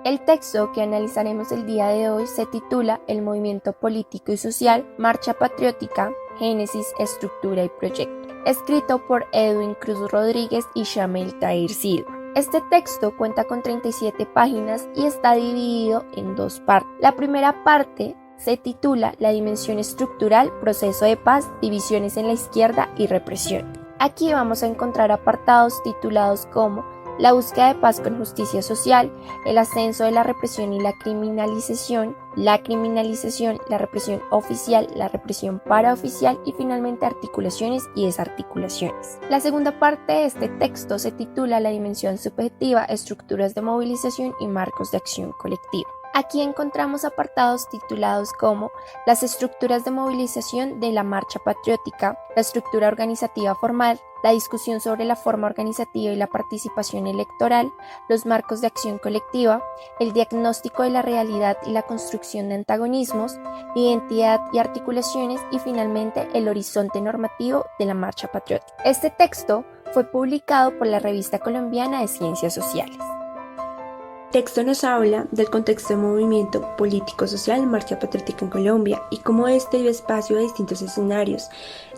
El texto que analizaremos el día de hoy se titula El movimiento político y social, Marcha Patriótica, Génesis, Estructura y Proyecto, escrito por Edwin Cruz Rodríguez y Shamel Tahir Silva. Este texto cuenta con 37 páginas y está dividido en dos partes. La primera parte se titula La dimensión estructural, proceso de paz, divisiones en la izquierda y represión. Aquí vamos a encontrar apartados titulados como la búsqueda de paz con justicia social, el ascenso de la represión y la criminalización, la represión oficial, la represión paraoficial y finalmente articulaciones y desarticulaciones. La segunda parte de este texto se titula La dimensión subjetiva, estructuras de movilización y marcos de acción colectiva. Aquí encontramos apartados titulados como las estructuras de movilización de la marcha patriótica, la estructura organizativa formal, la discusión sobre la forma organizativa y la participación electoral, los marcos de acción colectiva, el diagnóstico de la realidad y la construcción de antagonismos, identidad y articulaciones y finalmente el horizonte normativo de la marcha patriótica. Este texto fue publicado por la Revista Colombiana de Ciencias Sociales. El texto nos habla del contexto del movimiento político-social Marcha Patriótica en Colombia y cómo este dio espacio a distintos escenarios,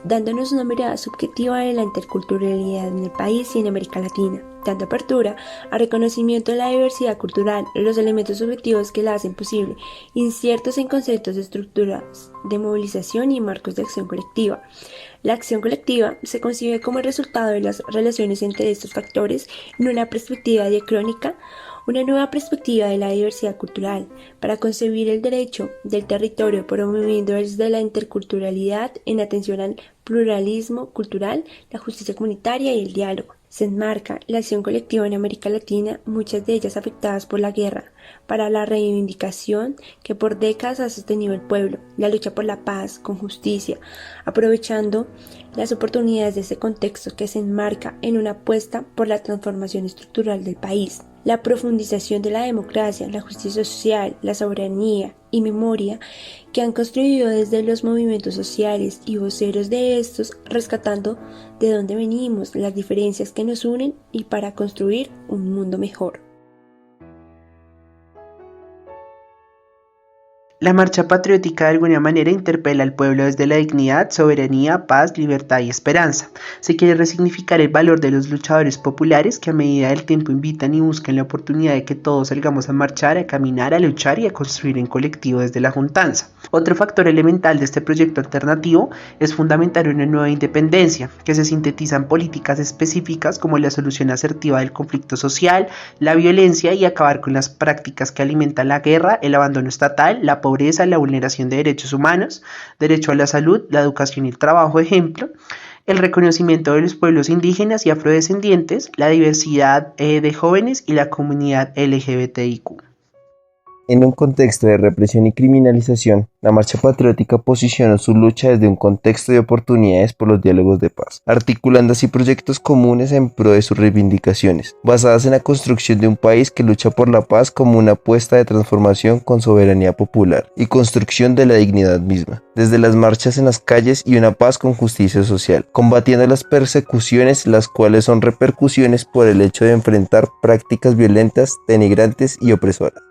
dándonos una mirada subjetiva de la interculturalidad en el país y en América Latina, dando apertura a reconocimiento de la diversidad cultural, los elementos subjetivos que la hacen posible, inciertos en conceptos de estructuras de movilización y marcos de acción colectiva. La acción colectiva se concibe como el resultado de las relaciones entre estos factores en una perspectiva diacrónica, una nueva perspectiva de la diversidad cultural, para concebir el derecho del territorio promoviendo desde la interculturalidad en atención al pluralismo cultural, la justicia comunitaria y el diálogo. Se enmarca la acción colectiva en América Latina, muchas de ellas afectadas por la guerra, para la reivindicación que por décadas ha sostenido el pueblo, la lucha por la paz con justicia, aprovechando las oportunidades de ese contexto que se enmarca en una apuesta por la transformación estructural del país. La profundización de la democracia, la justicia social, la soberanía y memoria que han construido desde los movimientos sociales y voceros de estos, rescatando de dónde venimos, las diferencias que nos unen y para construir un mundo mejor. La marcha patriótica de alguna manera interpela al pueblo desde la dignidad, soberanía, paz, libertad y esperanza. Se quiere resignificar el valor de los luchadores populares que a medida del tiempo invitan y buscan la oportunidad de que todos salgamos a marchar, a caminar, a luchar y a construir en colectivo desde la juntanza. Otro factor elemental de este proyecto alternativo es fundamentar una nueva independencia, que se sintetiza en políticas específicas como la solución asertiva del conflicto social, la violencia y acabar con las prácticas que alimentan la guerra, el abandono estatal, la pobreza, la vulneración de derechos humanos, derecho a la salud, la educación y el trabajo, ejemplo, el reconocimiento de los pueblos indígenas y afrodescendientes, la diversidad de jóvenes y la comunidad LGBTIQ. En un contexto de represión y criminalización, la Marcha Patriótica posicionó su lucha desde un contexto de oportunidades por los diálogos de paz, articulando así proyectos comunes en pro de sus reivindicaciones, basadas en la construcción de un país que lucha por la paz como una apuesta de transformación con soberanía popular y construcción de la dignidad misma, desde las marchas en las calles y una paz con justicia social, combatiendo las persecuciones, las cuales son repercusiones por el hecho de enfrentar prácticas violentas, denigrantes y opresoras.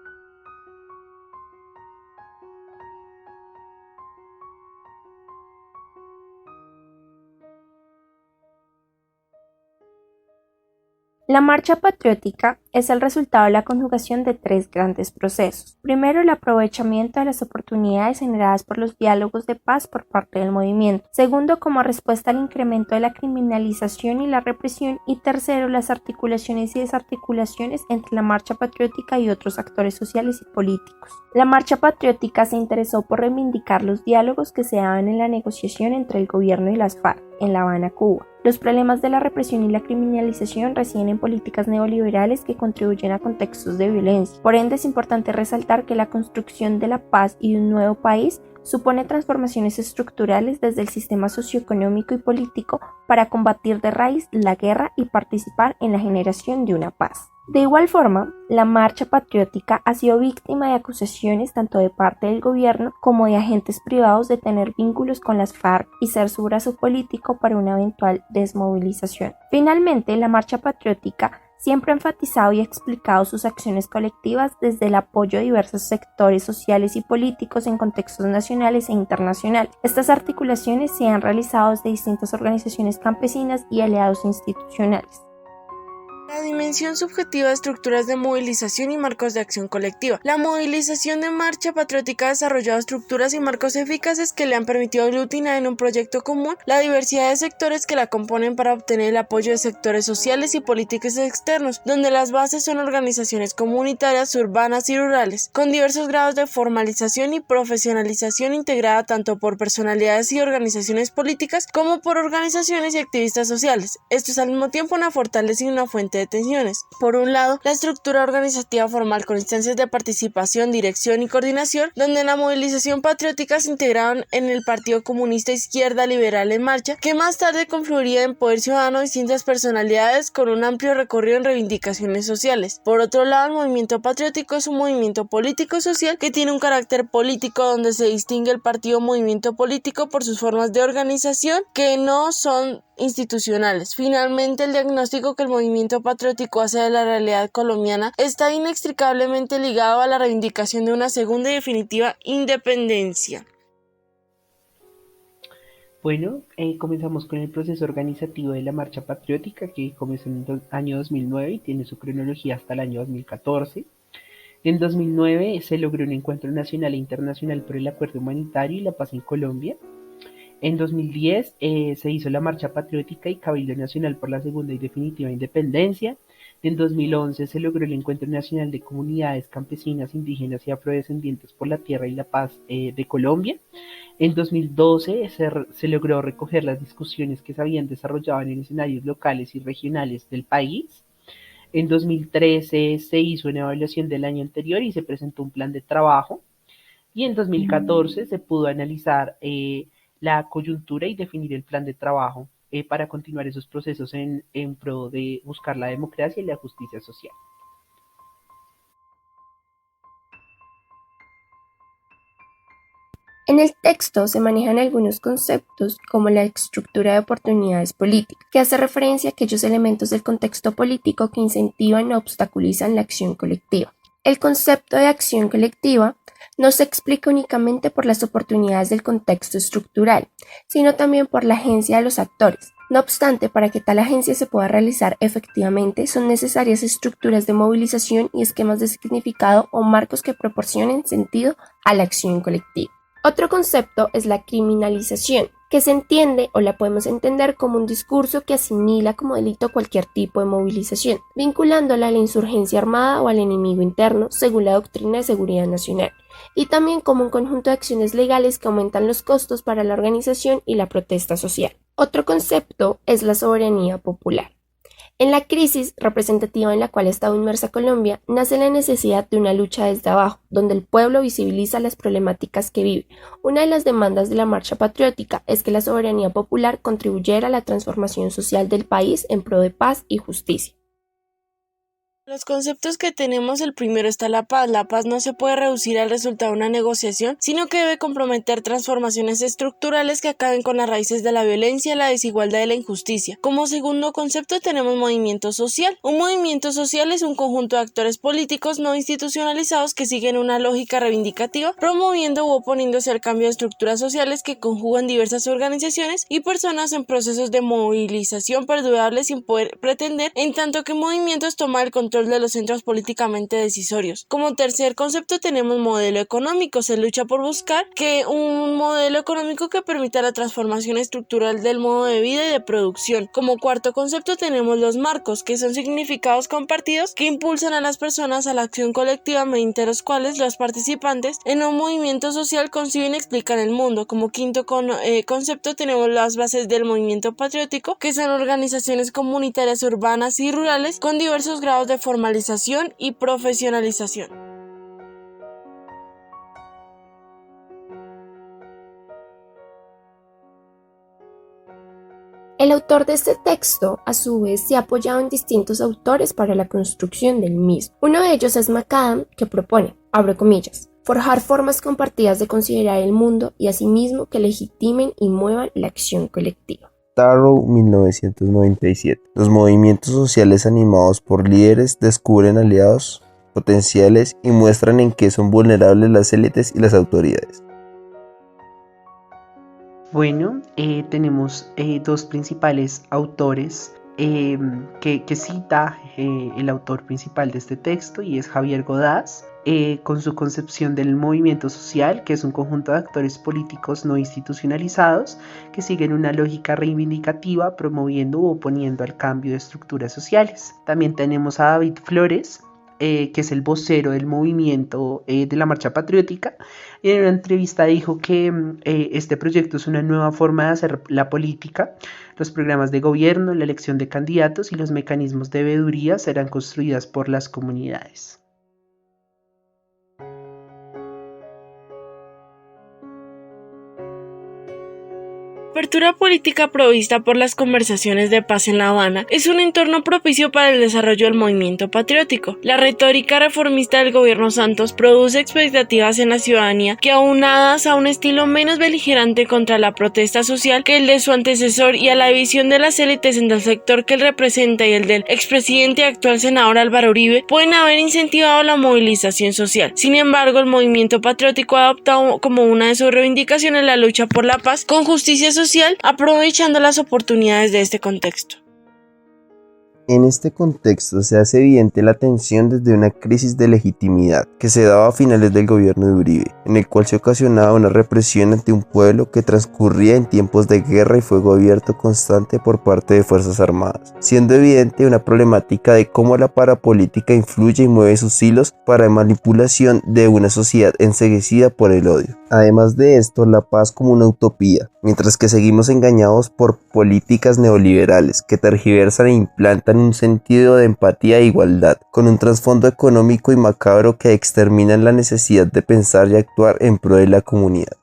La marcha patriótica es el resultado de la conjugación de tres grandes procesos. Primero, el aprovechamiento de las oportunidades generadas por los diálogos de paz por parte del movimiento. Segundo, como respuesta al incremento de la criminalización y la represión. Y tercero, las articulaciones y desarticulaciones entre la marcha patriótica y otros actores sociales y políticos. La marcha patriótica se interesó por reivindicar los diálogos que se daban en la negociación entre el gobierno y las FARC en La Habana, Cuba. Los problemas de la represión y la criminalización residen en políticas neoliberales que contribuyen a contextos de violencia. Por ende, es importante resaltar que la construcción de la paz y un nuevo país supone transformaciones estructurales desde el sistema socioeconómico y político para combatir de raíz la guerra y participar en la generación de una paz. De igual forma, la marcha patriótica ha sido víctima de acusaciones tanto de parte del gobierno como de agentes privados de tener vínculos con las FARC y ser su brazo político para una eventual desmovilización. Finalmente, la marcha patriótica siempre ha enfatizado y explicado sus acciones colectivas desde el apoyo a diversos sectores sociales y políticos en contextos nacionales e internacionales. Estas articulaciones se han realizado desde distintas organizaciones campesinas y aliados institucionales. La dimensión subjetiva de estructuras de movilización y marcos de acción colectiva. La movilización de Marcha Patriótica ha desarrollado estructuras y marcos eficaces que le han permitido aglutinar en un proyecto común la diversidad de sectores que la componen para obtener el apoyo de sectores sociales y políticos externos, donde las bases son organizaciones comunitarias, urbanas y rurales, con diversos grados de formalización y profesionalización integrada tanto por personalidades y organizaciones políticas como por organizaciones y activistas sociales. Esto es al mismo tiempo una fortaleza y una fuente de tensiones. Por un lado, la estructura organizativa formal con instancias de participación, dirección y coordinación, donde la movilización patriótica se integraron en el Partido Comunista Izquierda Liberal en Marcha, que más tarde confluiría en Poder Ciudadano distintas personalidades con un amplio recorrido en reivindicaciones sociales. Por otro lado, el movimiento patriótico es un movimiento político social que tiene un carácter político donde se distingue el partido movimiento político por sus formas de organización que no son institucionales. Finalmente, el diagnóstico que el movimiento patriótico hace de la realidad colombiana está inextricablemente ligado a la reivindicación de una segunda y definitiva independencia. Bueno, comenzamos con el proceso organizativo de la Marcha Patriótica, que comenzó en el año 2009 y tiene su cronología hasta el año 2014. En 2009 se logró un encuentro nacional e internacional por el acuerdo humanitario y la paz en Colombia. En 2010 se hizo la Marcha Patriótica y Cabildo Nacional por la Segunda y Definitiva Independencia. En 2011 se logró el Encuentro Nacional de Comunidades Campesinas, Indígenas y Afrodescendientes por la Tierra y la Paz de Colombia. En 2012 se logró recoger las discusiones que se habían desarrollado en escenarios locales y regionales del país. En 2013 se hizo una evaluación del año anterior y se presentó un plan de trabajo. Y en 2014 se pudo analizar la coyuntura y definir el plan de trabajo para continuar esos procesos en pro de buscar la democracia y la justicia social. En el texto se manejan algunos conceptos como la estructura de oportunidades políticas, que hace referencia a aquellos elementos del contexto político que incentivan o obstaculizan la acción colectiva. El concepto de acción colectiva no se explica únicamente por las oportunidades del contexto estructural, sino también por la agencia de los actores. No obstante, para que tal agencia se pueda realizar efectivamente, son necesarias estructuras de movilización y esquemas de significado o marcos que proporcionen sentido a la acción colectiva. Otro concepto es la criminalización, que se entiende o la podemos entender como un discurso que asimila como delito cualquier tipo de movilización, vinculándola a la insurgencia armada o al enemigo interno, según la doctrina de seguridad nacional, y también como un conjunto de acciones legales que aumentan los costos para la organización y la protesta social. Otro concepto es la soberanía popular. En la crisis representativa en la cual ha estado inmersa Colombia, nace la necesidad de una lucha desde abajo, donde el pueblo visibiliza las problemáticas que vive. Una de las demandas de la Marcha Patriótica es que la soberanía popular contribuyera a la transformación social del país en pro de paz y justicia. Los conceptos que tenemos, el primero está la paz. La paz no se puede reducir al resultado de una negociación, sino que debe comprometer transformaciones estructurales que acaben con las raíces de la violencia, la desigualdad y la injusticia. Como segundo concepto tenemos movimiento social. Un movimiento social es un conjunto de actores políticos no institucionalizados que siguen una lógica reivindicativa, promoviendo u oponiéndose al cambio de estructuras sociales que conjugan diversas organizaciones y personas en procesos de movilización perdurable sin poder pretender, en tanto que movimientos toman el control de los centros políticamente decisorios. Como tercer concepto tenemos modelo económico. Se lucha por buscar un modelo económico que permita la transformación estructural del modo de vida y de producción. Como cuarto concepto tenemos los marcos, que son significados compartidos que impulsan a las personas a la acción colectiva mediante los cuales los participantes en un movimiento social conciben y explican el mundo. Como quinto concepto tenemos las bases del movimiento patriótico, que son organizaciones comunitarias urbanas y rurales con diversos grados de formalización y profesionalización. El autor de este texto, a su vez, se ha apoyado en distintos autores para la construcción del mismo. Uno de ellos es McAdam, que propone, abro comillas, forjar formas compartidas de considerar el mundo y asimismo que legitimen y muevan la acción colectiva. Tarrow, 1997. Los movimientos sociales animados por líderes descubren aliados potenciales y muestran en qué son vulnerables las élites y las autoridades. Bueno, tenemos dos principales autores que cita el autor principal de este texto, y es Javier Godás, con su concepción del movimiento social, que es un conjunto de actores políticos no institucionalizados que siguen una lógica reivindicativa, promoviendo u oponiendo al cambio de estructuras sociales. También tenemos a David Flores, que es el vocero del movimiento de la Marcha Patriótica, y en una entrevista dijo que este proyecto es una nueva forma de hacer la política. Los programas de gobierno, la elección de candidatos y los mecanismos de veeduría serán construidas por las comunidades. La apertura política provista por las conversaciones de paz en La Habana es un entorno propicio para el desarrollo del movimiento patriótico. La retórica reformista del gobierno Santos produce expectativas en la ciudadanía que, aunadas a un estilo menos beligerante contra la protesta social que el de su antecesor y a la división de las élites entre el sector que él representa y el del expresidente y actual senador Álvaro Uribe, pueden haber incentivado la movilización social. Sin embargo, el movimiento patriótico ha adoptado como una de sus reivindicaciones la lucha por la paz con justicia social, aprovechando las oportunidades de este contexto. En este contexto se hace evidente la tensión desde una crisis de legitimidad que se daba a finales del gobierno de Uribe, en el cual se ocasionaba una represión ante un pueblo que transcurría en tiempos de guerra y fuego abierto constante por parte de fuerzas armadas, siendo evidente una problemática de cómo la parapolítica influye y mueve sus hilos para manipulación de una sociedad enceguecida por el odio. Además de esto, la paz como una utopía, mientras que seguimos engañados por políticas neoliberales que tergiversan e implantan un sentido de empatía e igualdad, con un trasfondo económico y macabro que exterminan la necesidad de pensar y actuar en pro de la comunidad.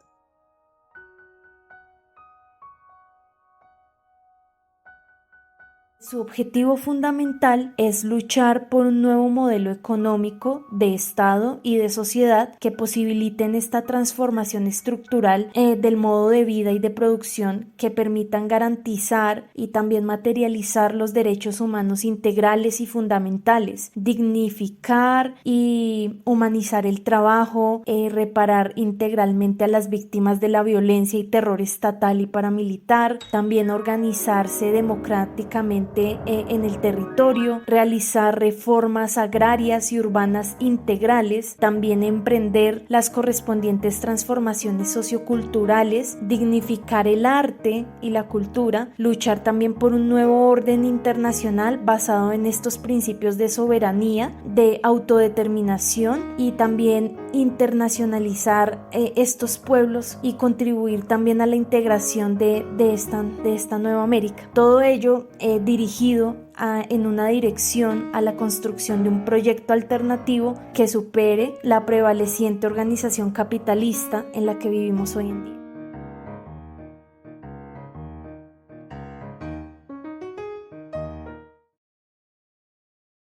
Su objetivo fundamental es luchar por un nuevo modelo económico, de Estado y de sociedad que posibiliten esta transformación estructural del modo de vida y de producción, que permitan garantizar y también materializar los derechos humanos integrales y fundamentales, dignificar y humanizar el trabajo, reparar integralmente a las víctimas de la violencia y terror estatal y paramilitar, también organizarse democráticamente en el territorio, realizar reformas agrarias y urbanas integrales, también emprender las correspondientes transformaciones socioculturales, dignificar el arte y la cultura, luchar también por un nuevo orden internacional basado en estos principios de soberanía, de autodeterminación, y también internacionalizar estos pueblos y contribuir también a la integración de esta nueva América. Todo ello dirigido en una dirección a la construcción de un proyecto alternativo que supere la prevaleciente organización capitalista en la que vivimos hoy en día.